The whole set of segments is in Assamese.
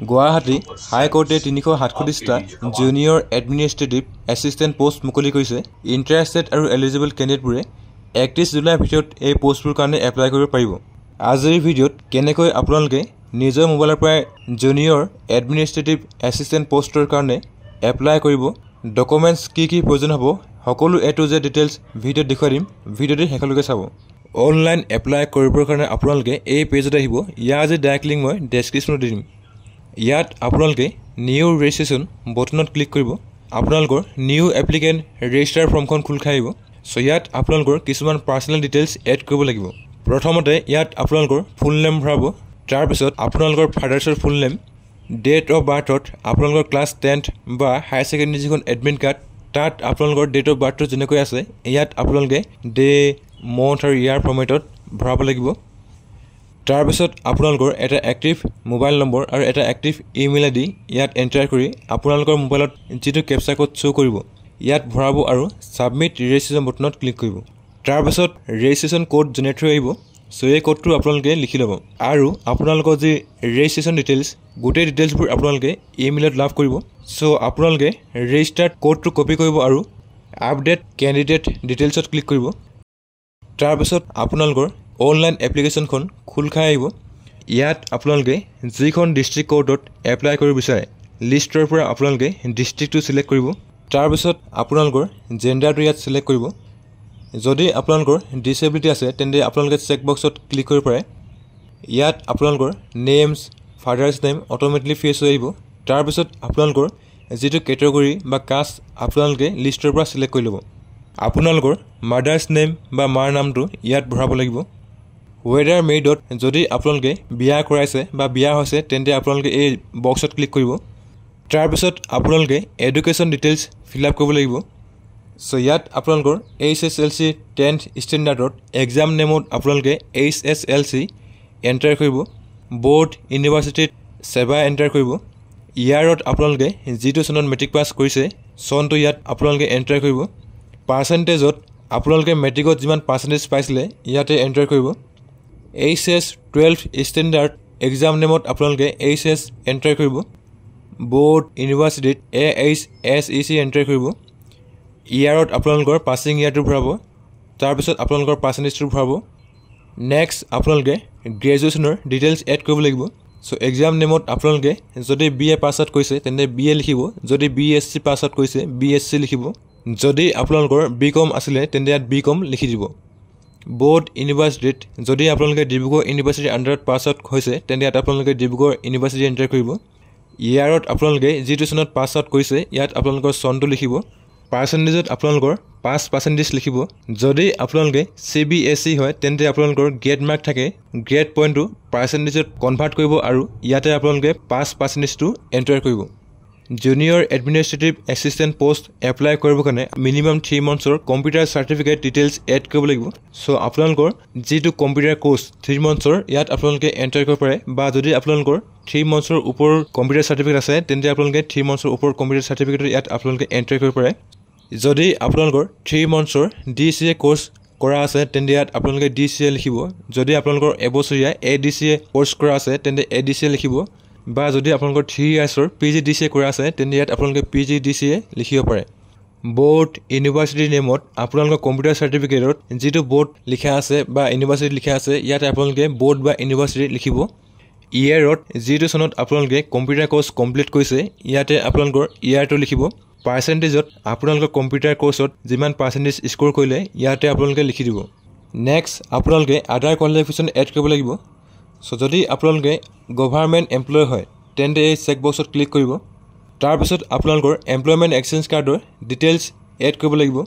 গুৱাহাটী হাইকোৰ্টে 337টা জুনিয়ৰ এডমিনিষ্ট্ৰেটিভ এছিষ্টেণ্ট পোষ্ট মুকলি কৰিছে। ইণ্টাৰেষ্টেড আৰু এলিজিবল কেণ্ডিডেটবোৰে 31 জুলাইৰ ভিতৰত এই পোষ্টবোৰ কাৰণে এপ্লাই কৰিব পাৰিব। আজিৰ ভিডিঅ'ত কেনেকৈ আপোনালোকে নিজৰ মোবাইলৰ পৰাই জুনিয়ৰ এডমিনিষ্ট্ৰেটিভ এছিষ্টেণ্ট পোষ্টৰ কাৰণে এপ্লাই কৰিব, ডকুমেণ্টছ কি প্ৰয়োজন হ'ব, সকলো A to Z ডিটেইলছ ভিডিঅ'ত দেখুৱাই দিম। ভিডিঅ'টো শেষলৈকে চাব। অনলাইন এপ্লাই কৰিবৰ কাৰণে আপোনালোকে এই পেজত আহিব। ইয়াৰ আজি ডাইৰেক্ট লিংক মই ডেছক্ৰিপশ্যনত দি দিম। ইয়াত আপোনালোকে নিউ ৰেজিষ্ট্ৰেশ্যন বটনত ক্লিক কৰিব। আপোনালোকৰ নিউ এপ্লিকেণ্ট ৰেজিষ্টাৰ ফৰ্মখন খোল খাই আহিব। চ' ইয়াত আপোনালোকৰ কিছুমান পাৰ্চনেল ডিটেইলছ এড কৰিব লাগিব। প্ৰথমতে ইয়াত আপোনালোকৰ ফুল নেম ভৰাব। তাৰপিছত আপোনালোকৰ ফাদাৰ্ছৰ ফুল নেম, ডেট অফ বাৰ্থত আপোনালোকৰ ক্লাছ 10 বা হায়াৰ ছেকেণ্ডেৰী যিখন এডমিট কাৰ্ড তাত আপোনালোকৰ ডেট অফ বাৰ্থটো যেনেকৈ আছে ইয়াত আপোনালোকে ডে, মন্থ আৰু ইয়াৰ ফৰ্মেটত ভৰাব লাগিব। তাৰপিছত আপোনালোকৰ এটা এক্টিভ মোবাইল নম্বৰ আৰু এটা এক্টিভ ইমেইল আইডি ইয়াত এণ্টাৰ কৰি আপোনালোকৰ মোবাইলত যিটো কেপচা কোড শ্ব' কৰিব ইয়াত ভৰাব আৰু ছাবমিট ৰেজিষ্ট্ৰেশ্যন বটনত ক্লিক কৰিব। তাৰপিছত ৰেজিষ্ট্ৰেশ্যন কোড জেনেৰেট হৈ আহিব। চ' এই কোডটো আপোনালোকে লিখি ল'ব আৰু আপোনালোকৰ যি ৰেজিষ্ট্ৰেশ্যন ডিটেইলছ গোটেই ডিটেইলছবোৰ আপোনালোকে ইমেইলত লাভ কৰিব। চ' আপোনালোকে ৰেজিষ্টাৰ্ড কোডটো কপি কৰিব আৰু আপডেট কেণ্ডিডেট ডিটেইলছত ক্লিক কৰিব। তাৰপিছত আপোনালোকৰ অনলাইন এপ্লিকেশ্যনখন খোল খাই আহিব। ইয়াত আপোনালোকে যিখন ডিষ্ট্ৰিক্ট কোৰ্টত এপ্লাই কৰিব বিচাৰে লিষ্টৰ পৰা আপোনালোকে ডিষ্ট্ৰিক্টটো ছিলেক্ট কৰিব। তাৰপিছত আপোনালোকৰ জেণ্ডাৰটো ইয়াত ছিলেক্ট কৰিব। যদি আপোনালোকৰ ডিছেবিলিটি আছে তেন্তে আপোনালোকে চেক বক্সত ক্লিক কৰিব পাৰে। ইয়াত আপোনালোকৰ names, father's name automatically face হৈ আহিব। তাৰপিছত আপোনালোকৰ যিটো কেটেগৰী বা কাষ্ট আপোনালোকে লিষ্টৰ পৰা ছিলেক্ট কৰি ল'ব। আপোনালোকৰ মাদাৰ্ছ নেম বা মাৰ নামটো ইয়াত ভৰাব লাগিব। ৱেডাৰ মেইডত যদি আপোনালোকে বিয়া কৰাইছে বা বিয়া হৈছে তেন্তে আপোনালোকে এই বক্সত ক্লিক কৰিব। তাৰপিছত আপোনালোকে এডুকেশ্যন ডিটেইলছ ফিল আপ কৰিব লাগিব। চ' ইয়াত আপোনালোকৰ HSLC 10th ষ্টেণ্ডাৰ্ডত এক্সাম নেমত আপোনালোকে HSLC এণ্টাৰ কৰিব। বৰ্ড ইউনিভাৰ্চিটিত সেৱা এণ্টাৰ কৰিব। ইয়াৰত আপোনালোকে যিটো চনত মেট্ৰিক পাছ কৰিছে চনটো ইয়াত আপোনালোকে এণ্টাৰ কৰিব। পাৰ্চেণ্টেজত আপোনালোকে মেট্ৰিকত যিমান পাৰ্চেণ্টেজ পাইছিলে ইয়াতে এণ্টাৰ কৰিব। HS 12th ষ্টেণ্ডাৰ্ড এক্সাম নেমত আপোনালোকে HS এণ্টাৰ কৰিব। বৰ্ড ইউনিভাৰ্চিটিত AHSEC এণ্টাৰ কৰিব। ইয়াৰত আপোনালোকৰ পাছিং ইয়াৰটো ভৰাব। তাৰপিছত আপোনালোকৰ পাৰ্চেণ্টেজটো ভৰাব। নেক্সট আপোনালোকে গ্ৰেজুৱেশ্যনৰ ডিটেইলছ এড কৰিব লাগিব। চ' এক্সাম নেমত আপোনালোকে যদি BA পাছ আউট কৰিছে তেন্তে BA লিখিব। যদি BSc পাছ আউট কৰিছে BSc লিখিব। যদি আপোনালোকৰ BCom আছিলে তেন্তে ইয়াত BCom লিখি দিব। বৰ্ড ইউনিভাৰ্চিটিত যদি আপোনালোকে ডিব্ৰুগড় ইউনিভাৰ্চিটিৰ আণ্ডাৰত পাছ আউট হৈছে তেন্তে ইয়াত আপোনালোকে ডিব্ৰুগড় ইউনিভাৰ্চিটি এণ্টাৰ কৰিব। ইয়াৰত আপোনালোকে যিটো চনত পাছ আউট কৰিছে ইয়াত আপোনালোকৰ চনটো লিখিব। পাৰ্চেণ্টেজত আপোনালোকৰ 5% লিখিব। যদি আপোনালোকে CBSE হয় তেন্তে আপোনালোকৰ গ্ৰেড মাৰ্ক থাকে, গ্ৰেড পইণ্টটো পাৰ্চেণ্টেজত কনভাৰ্ট কৰিব আৰু ইয়াতে আপোনালোকে 5%টো এণ্টাৰ কৰিব। Junior administrative assistant post apply কৰিবৰ কাৰণে মিনিমাম 3 monthsৰ কম্পিউটাৰ চাৰ্টিফিকেট ডিটেইলছ এড কৰিব লাগিব। চ' আপোনালোকৰ যিটো কম্পিউটাৰ কোৰ্চ 3 monthsৰ ইয়াত আপোনালোকে এণ্টাৰ কৰিব পাৰে বা যদি আপোনালোকৰ 3 monthsৰ ওপৰৰ কম্পিউটাৰ চাৰ্টিফিকেট আছে তেন্তে আপোনালোকে 3 monthsৰ ওপৰৰ কম্পিউটাৰ চাৰ্টিফিকেট ইয়াত আপোনালোকে এণ্টাৰ কৰিব পাৰে। যদি আপোনালোকৰ 3 monthsৰ DCA কোৰ্চ কৰা আছে তেন্তে ইয়াত আপোনালোকে DCA লিখিব। যদি আপোনালোকৰ এবছৰীয়া ADCA কোৰ্চ কৰা আছে তেন্তে ADCA লিখিব বা যদি আপোনালোকৰ 3 yearsৰ PGDCA কৰা আছে তেন্তে ইয়াত আপোনালোকে PGDCA লিখিব পাৰে। বৰ্ড ইউনিভাৰ্চিটিৰ নেমত আপোনালোকৰ কম্পিউটাৰ চাৰ্টিফিকেটত যিটো বৰ্ড লিখা আছে বা ইউনিভাৰ্চিটি লিখা আছে ইয়াতে আপোনালোকে বৰ্ড বা ইউনিভাৰ্চিটি লিখিব। ইয়েৰত যিটো চনত আপোনালোকে কম্পিউটাৰ কোৰ্চ কমপ্লিট কৰিছে ইয়াতে আপোনালোকৰ ইয়াৰটো লিখিব। পাৰ্চেণ্টেজত আপোনালোকৰ কম্পিউটাৰ কোৰ্চত যিমান পাৰ্চেণ্টেজ স্ক'ৰ কৰিলে ইয়াতে আপোনালোকে লিখি দিব। নেক্সট আপোনালোকে আদাৰ কোৱালিফিকেশ্যন এড কৰিব লাগিব। চ' যদি আপোনালোকে গভাৰ্ণমেণ্ট এমপ্লয় হয় তেন্তে এই চেক বক্সত ক্লিক কৰিব। তাৰপিছত আপোনালোকৰ এমপ্লয়মেণ্ট এক্সচেঞ্জ কাৰ্ডৰ ডিটেইলছ এড কৰিব লাগিব।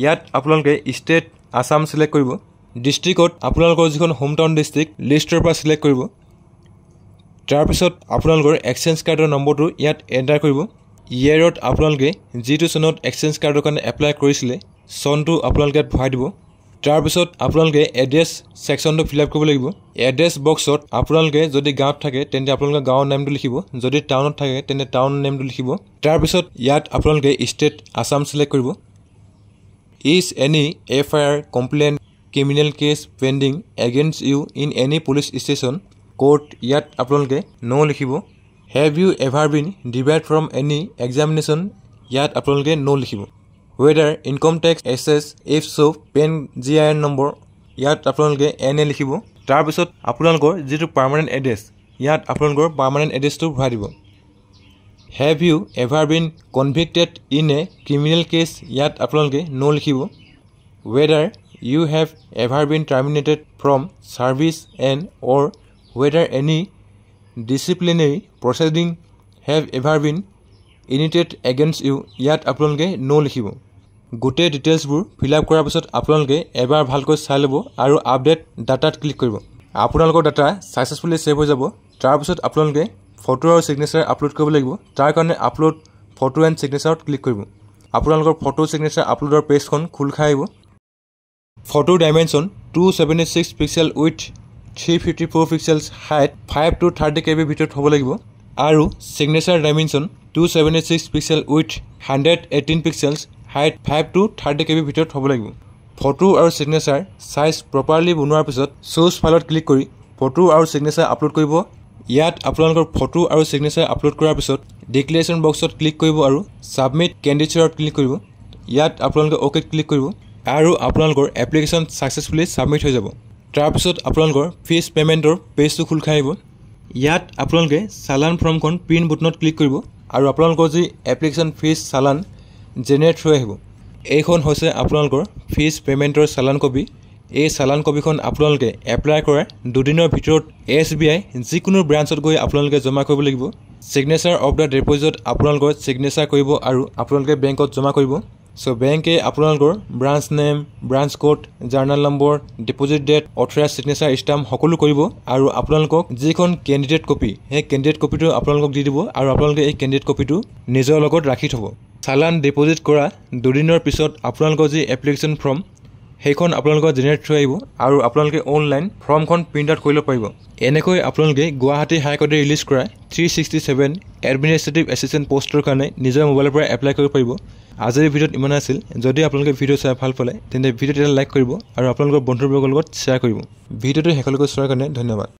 ইয়াত আপোনালোকে ষ্টেট আছাম ছিলেক্ট কৰিব। ডিষ্ট্ৰিক্টত আপোনালোকৰ যিখন হোম টাউন ডিষ্ট্ৰিক্ট লিষ্টৰ পৰা ছিলেক্ট কৰিব। তাৰপিছত আপোনালোকৰ এক্সচেঞ্জ কাৰ্ডৰ নম্বৰটো ইয়াত এণ্টাৰ কৰিব। ইয়েৰত আপোনালোকে যিটো চনত এক্সচেঞ্জ কাৰ্ডৰ কাৰণে এপ্লাই কৰিছিলে চনটো আপোনালোকে ইয়াত ভৰাই দিব। তাৰপিছত আপোনালোকে এড্ৰেছ ছেকশ্যনটো ফিল আপ কৰিব লাগিব। এড্ৰেছ বক্সত আপোনালোকে যদি গাঁৱত থাকে তেন্তে আপোনালোকে গাঁৱৰ নামটো লিখিব। যদি টাউনত থাকে তেন্তে টাউন নেমটো লিখিব। তাৰপিছত ইয়াত আপোনালোকে ষ্টেট আছাম ছিলেক্ট কৰিব। Is any FIR complaint criminal case pending against you in any police station court ইয়াত আপোনালোকে নো লিখিব have you ever been debarred from any examination ইয়াত আপোনালোকে নো লিখিব whether income tax assess if so PAN GIN number ইয়াত আপোনালোকে NA লিখিব তাৰ পিছত আপোনালোকৰ যেটো পাৰ্মানেন্ট এড্ৰেছ ইয়াত আপোনালোকৰ পাৰ্মানেন্ট এড্ৰেছটো ভৰাই দিব have you ever been convicted in a criminal case ইয়াত আপোনালোকে নো লিখিব whether you have ever been terminated from service and or whether any disciplinary proceeding have ever been initiated against you ইয়াত আপোনালোকে নো লিখিব গোটে ডিটেইলছবোৰ ফিল আপ কৰাৰ পিছত আপোনালোকে এবাৰ ভালকৈ চাই ল'ব আৰু আপডেট ডাটাত ক্লিক কৰিব আপোনালোকৰ ডাটা সাকসেসফুলি সেভ হৈ যাব তাৰ পিছত আপোনালোকে ফটো আৰু সিগনেচাৰ আপলোড কৰিব লাগিব তাৰ কাৰণে আপলোড ফটো এণ্ড সিগনেচাৰত ক্লিক কৰিব আপোনালোকৰ ফটো সিগনেচাৰ আপলোডৰ পেজখন খোল খাই আহিব photo dimension 276 pixel with 354 pixels height 5 to 30 KB ভিতৰত হ'ব লাগিব আৰু signature dimension 276 pixel with 118 pixels height 5 to 30 KB ভিতৰত হ'ব লাগিব ফটো আৰু সিগনেচাৰ সাইজ প্ৰপাৰলি বনোৱাৰ পিছত চুজ ফাইলত ক্লিক কৰি ফটো আৰু সিগনেচাৰ আপলোড কৰিব ইয়াত আপোনালোকৰ ফটো আৰু সিগনেচাৰ আপলোড কৰাৰ পিছত ডিক্লেৰেশ্যন বক্সত ক্লিক কৰিব আৰু সাবমিট কেণ্ডিডেটত ক্লিক কৰিব ইয়াত আপোনালোকে ওকে ক্লিক কৰিব আৰু আপোনালোকৰ এপ্লিকেশ্যন সাকসেসফুলি সাবমিট হৈ যাব তাৰ পিছত আপোনালোকৰ ফিজ পেমেন্টৰ পেজটো খোল খাই আহিব ইয়াত আপোনালোকে চালান ফৰ্মখন প্ৰিন্ট বুটনত ক্লিক কৰিব আৰু আপোনালোকৰ যি এপ্লিকেশ্যন ফিজ চালান জেনেৰেট হৈ আহিব এইখন হৈছে আপোনালোকৰ ফিজ পেমেন্টৰ চালান কপি এই চালান কপিখন আপোনালোকে এপ্লাই কৰাৰ দুদিনৰ ভিতৰত SBI যিকোনো ব্ৰাঞ্চত গৈ আপোনালোকে জমা কৰিব লাগিব সিগনেচাৰ অফ দা ডিপোজিট আপোনালোকৰ সিগনেচাৰ কৰিব আৰু আপোনালোকে বেংকত জমা কৰিব সো বেংকে আপোনালোকৰ branch name branch code journal number deposit date authorise signature stamp সকলো কৰিব আৰু আপোনালোকক যিখন কেণ্ডিডেট কপি সেই কেণ্ডিডেট কপিটো আপোনালোকক দি দিব আৰু আপোনালোকে এই কেণ্ডিডেট কপিটো নিজৰ লগত ৰাখি থব চালান ডিপোজিট কৰা দুদিনৰ পিছত আপোনালোকৰ যি এপ্লিকেশ্যন ফৰ্ম সেইখন আপোনালোকৰ জেনেৰেট হৈ আহিব আৰু আপোনালোকে অনলাইন ফৰ্মখন প্ৰিন্ট আউট কৰিব পাৰিব এনেকৈ আপোনালোকে গুৱাহাটী হাইকোৰ্টে ৰিলিজ কৰা 367 এডমিনিষ্ট্ৰেটিভ এছিষ্টেণ্ট পোষ্টৰ কাৰণে নিজৰ মোবাইলৰ পৰা এপ্লাই কৰিব পাৰিব আজিৰ ভিডিঅ'ত ইমান আছিল যদি আপোনালোকে ভিডিঅ' চাই ভাল পালে তেন্তে ভিডিঅ'টো লাইক কৰিব আৰু আপোনালোকৰ বন্ধুবৰ্গৰ লগত শ্বেয়াৰ কৰিব ভিডিঅ'টো শেষলৈকে চোৱাৰ কাৰণে ধন্যবাদ